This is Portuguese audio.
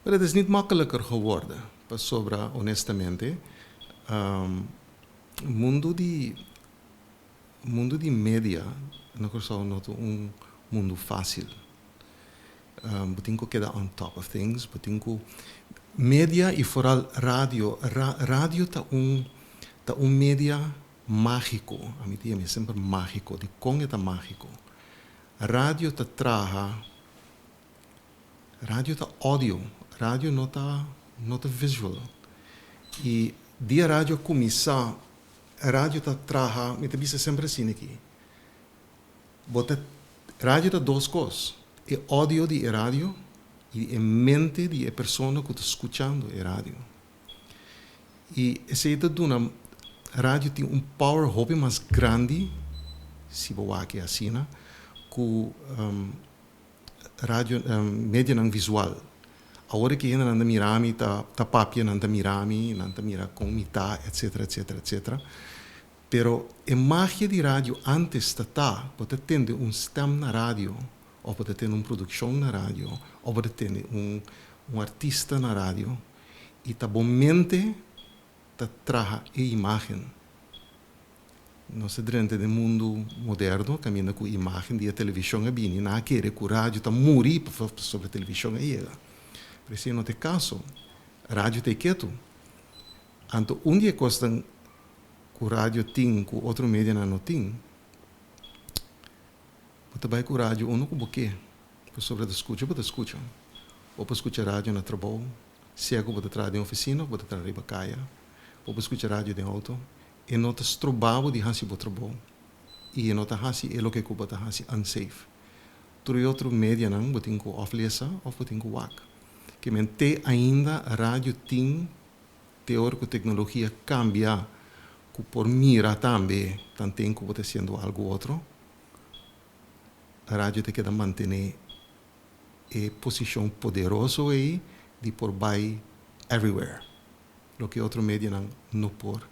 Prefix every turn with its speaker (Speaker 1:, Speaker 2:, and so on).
Speaker 1: Maar het is niet makkelijker geworden, pas sobra, honestamente. Um, mundo di mundo di media não é not mundo fácil. Botinco queda on top of things, botinco media e vooral radio. Radio tá media mágico. A mim é sempre mágico, de com tá mágico. Radio tá traha, radio tá audio, radio não tá visual. E dia rádio começar, a rádio tá traha, me também sempre assim aqui. Bota rádio tá duas coisas, é áudio de rádio e é mente de pessoa que está escutando a rádio. E essa é a rádio tem power hobby mais grande, se vou aqui assim, que rádio média não visual. Agora que ainda não mirami, tá papia não mirami, não mira com mitad, etc, etc, etc. Pero a magia de rádio antes pode ter stem na rádio, ou pode ter produção na rádio, ou pode ter artista na rádio, e bonmente traga a imagem. Nós dentro do mundo moderno, caminha com a imagem de a televisão, e não quer que o rádio morrer sobre a televisão. Por isso, no caso, a rádio está quieto. Então, dia costa que o rádio tem, que outro mídia não tem, você vai com o rádio, não com o quê? Sobre a escuta, você escuta. Ou para escutar rádio no trabalho, se é que você traz de oficina, você traz de bacaia, ou para escutar rádio de auto, e não está estrobado de hansi para trabalho. E não está hansi, é o que você hansi unsafe. Todo outro mídia não, você tem que off-lesa, ou você tem que wak. Que mente ainda a rádio tem teórico tecnologia cambia que por mira também tem que você sendo algo outro a rádio tem que manter a posição poderosa aí de por by everywhere o que outro mídia não por